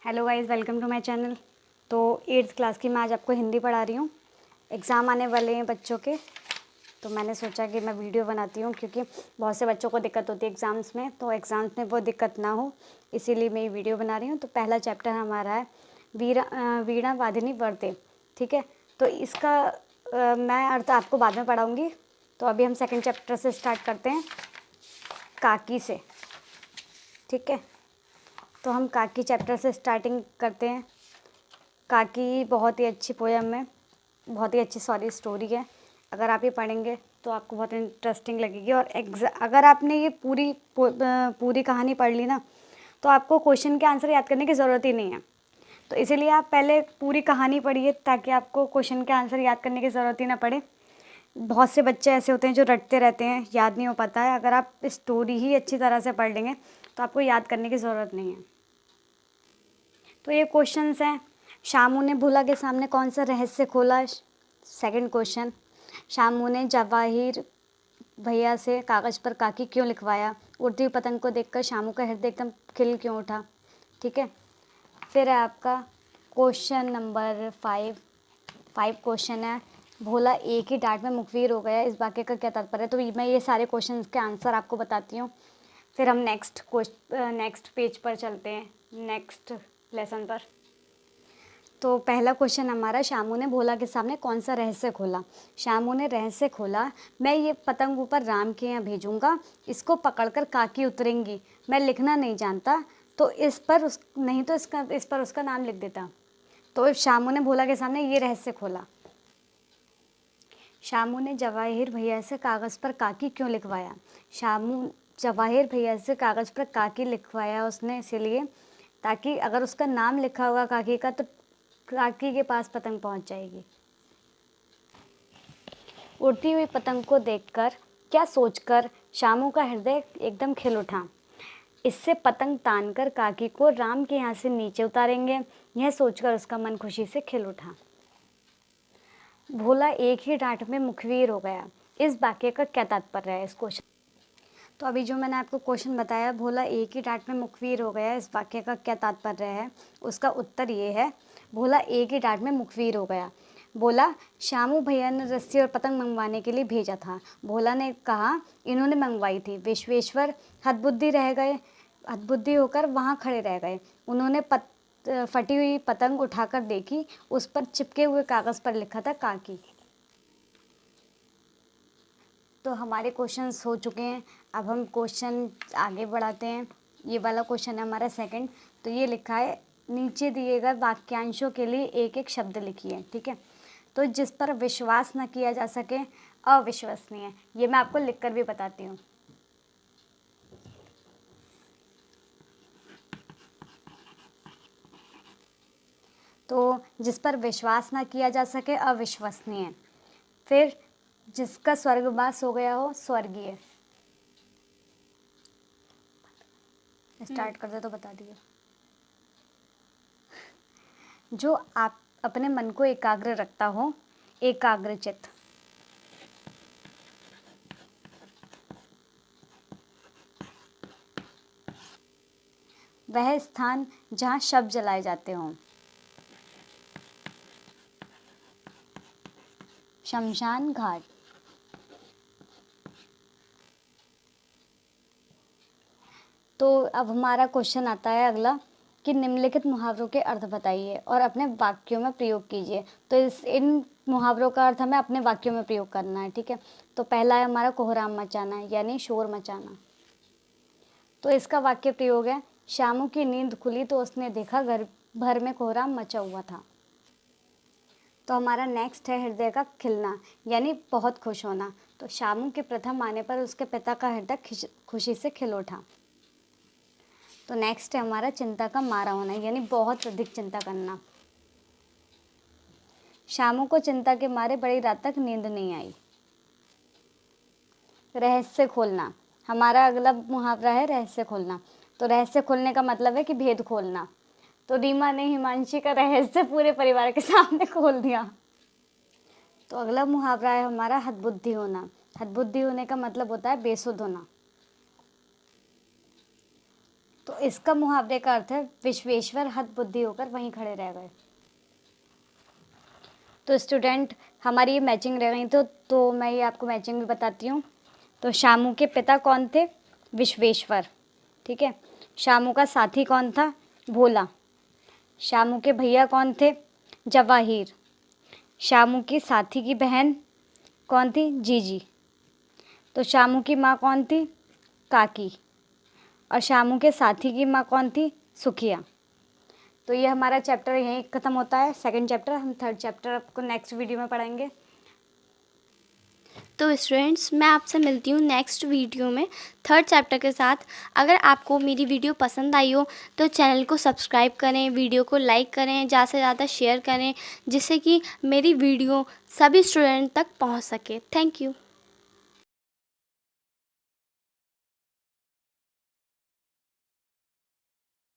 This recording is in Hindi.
Hello guys, welcome to my channel. तो 8th क्लास की मैं आज आपको हिंदी पढ़ा रही हूँ। एग्ज़ाम आने वाले हैं बच्चों के, तो मैंने सोचा कि मैं वीडियो बनाती हूँ क्योंकि बहुत से बच्चों को दिक्कत होती है एग्ज़ाम्स में, तो एग्ज़ाम्स में वो दिक्कत ना हो इसीलिए मैं ये वीडियो बना रही हूँ। तो पहला चैप्टर हमारा है वीणा वादिनी वर्ते। ठीक है, तो इसका मैं अर्थ आपको बाद में पढ़ाऊँगी। तो अभी हम सेकेंड चैप्टर से स्टार्ट करते हैं, काकी से। ठीक है, तो हम काकी चैप्टर से स्टार्टिंग करते हैं। काकी बहुत ही अच्छी पोयम है, बहुत ही अच्छी स्टोरी है। अगर आप ये पढ़ेंगे तो आपको बहुत इंटरेस्टिंग लगेगी। और अगर आपने ये पूरी कहानी पढ़ ली ना, तो आपको क्वेश्चन के आंसर याद करने की ज़रूरत ही नहीं है। तो इसीलिए आप पहले पूरी कहानी पढ़िए ताकि आपको क्वेश्चन के आंसर याद करने की ज़रूरत ही ना पड़े। बहुत से बच्चे ऐसे होते हैं जो रटते रहते हैं, याद नहीं हो पाता है। अगर आप स्टोरी ही अच्छी तरह से पढ़ लेंगे तो आपको याद करने की ज़रूरत नहीं है। तो ये क्वेश्चंस हैं। शामू ने भोला के सामने कौन सा रहस्य खोला? Second question. शामू ने जवाहिर भैया से कागज़ पर काकी क्यों लिखवाया? उड़ती हुई पतंग को देखकर शामू का हृदय एकदम खिल क्यों उठा? ठीक है, फिर है आपका क्वेश्चन नंबर 5 क्वेश्चन है, भोला एक ही डांट में मुखबिर हो गया, इस वाक्य का क्या तात्पर्य है? तो मैं ये सारे क्वेश्चन के आंसर आपको बताती हूँ। फिर हम नेक्स्ट पेज पर चलते हैं, नेक्स्ट लेसन पर। तो पहला क्वेश्चन हमारा, शामू ने भोला के सामने कौन सा रहस्य खोला? शामू ने रहस्य खोला, मैं ये पतंग ऊपर राम के यहाँ भेजूंगा, इसको पकड़कर काकी उतरेंगी। मैं लिखना नहीं जानता, तो इस पर उसका नाम लिख देता। तो शामू ने भोला के सामने ये रहस्य खोला। शामू ने जवाहिर भैया से कागज़ पर काकी क्यों लिखवाया? जवाहिर भैया से कागज़ पर काकी लिखवाया उसने इसीलिए ताकि अगर उसका नाम लिखा होगा काकी का तो काकी के पास पतंग पहुंच जाएगी। उड़ती हुई पतंग को देखकर क्या सोचकर शामू का हृदय एकदम खिल उठा? इससे पतंग तानकर काकी को राम के यहाँ से नीचे उतारेंगे, यह सोचकर उसका मन खुशी से खिल उठा। भोला एक ही डांट में मुखबिर हो गया, इस वाक्य का क्या तात्पर्य है? इस क्वेश्चन तो अभी जो मैंने आपको क्वेश्चन बताया, भोला एक ही डांट में मुखबिर हो गया, इस वाक्य का क्या तात्पर्य है? उसका उत्तर ये है, भोला एक ही डांट में मुखबिर हो गया। बोला, शामू भैया ने रस्सी और पतंग मंगवाने के लिए भेजा था। भोला ने कहा, इन्होंने मंगवाई थी। विश्वेश्वर हतबुद्धि होकर वहाँ खड़े रह गए। उन्होंने फटी हुई पतंग उठाकर देखी, उस पर चिपके हुए कागज़ पर लिखा था काकी। तो हमारे क्वेश्चंस हो चुके हैं। अब हम क्वेश्चन आगे बढ़ाते हैं। ये वाला क्वेश्चन है हमारा सेकंड। तो ये लिखा है, नीचे दिए गए वाक्यांशों के लिए एक एक शब्द लिखिए। ठीक है, तो जिस पर विश्वास न किया जा सके अविश्वसनीय। ये मैं आपको लिखकर भी बताती हूँ। तो जिस पर विश्वास न किया जा सके अविश्वसनीय। फिर जिसका स्वर्गवास हो गया हो स्वर्गीय। स्टार्ट कर दे तो बता दिए। जो आप अपने मन को एकाग्र रखता हो एकाग्रचित्त। वह स्थान जहाँ शव जलाए जाते हों। शमशान घाट। तो अब हमारा क्वेश्चन आता है अगला कि निम्नलिखित मुहावरों के अर्थ बताइए और अपने वाक्यों में प्रयोग कीजिए। तो इन मुहावरों का अर्थ हमें अपने वाक्यों में प्रयोग करना है। ठीक है, तो पहला है हमारा कोहराम मचाना, यानी शोर मचाना। तो इसका वाक्य प्रयोग है, शामू की नींद खुली तो उसने देखा घर भर में कोहराम मचा हुआ था। तो हमारा नेक्स्ट है हृदय का खिलना, यानी बहुत खुश होना। तो शामू के प्रथम आने पर उसके पिता का हृदय खुशी से खिल उठा। तो नेक्स्ट है हमारा चिंता का मारा होना, यानी बहुत अधिक चिंता करना। शामू को चिंता के मारे बड़ी रात तक नींद नहीं आई। रहस्य खोलना, हमारा अगला मुहावरा है रहस्य खोलना। तो रहस्य खोलने का मतलब है कि भेद खोलना। तो रीमा ने हिमांशी का रहस्य पूरे परिवार के सामने खोल दिया। तो अगला मुहावरा है हमारा हतबुद्धि होना। हतबुद्धि होने का मतलब होता है बेसुध होना। तो इसका मुहावरे का अर्थ है विश्वेश्वर हद बुद्धि होकर वहीं खड़े रह गए। तो स्टूडेंट हमारी ये मैचिंग रह गई तो मैं ये आपको मैचिंग भी बताती हूँ। तो शामू के पिता कौन थे? विश्वेश्वर। ठीक है। शामू का साथी कौन था? भोला। शामू के भैया कौन थे? जवाहिर। शामू की साथी की बहन कौन थी? जीजी। तो शामू की माँ कौन थी? काकी। और शामू के साथी की माँ कौन थी? सुखिया। तो ये हमारा चैप्टर यहीं ख़त्म होता है, सेकंड चैप्टर। हम थर्ड चैप्टर आपको नेक्स्ट वीडियो में पढ़ाएंगे। तो स्टूडेंट्स मैं आपसे मिलती हूँ नेक्स्ट वीडियो में थर्ड चैप्टर के साथ। अगर आपको मेरी वीडियो पसंद आई हो तो चैनल को सब्सक्राइब करें, वीडियो को लाइक करें, ज़्यादा से ज़्यादा शेयर करें, जिससे कि मेरी वीडियो सभी स्टूडेंट तक पहुँच सके। Thank you.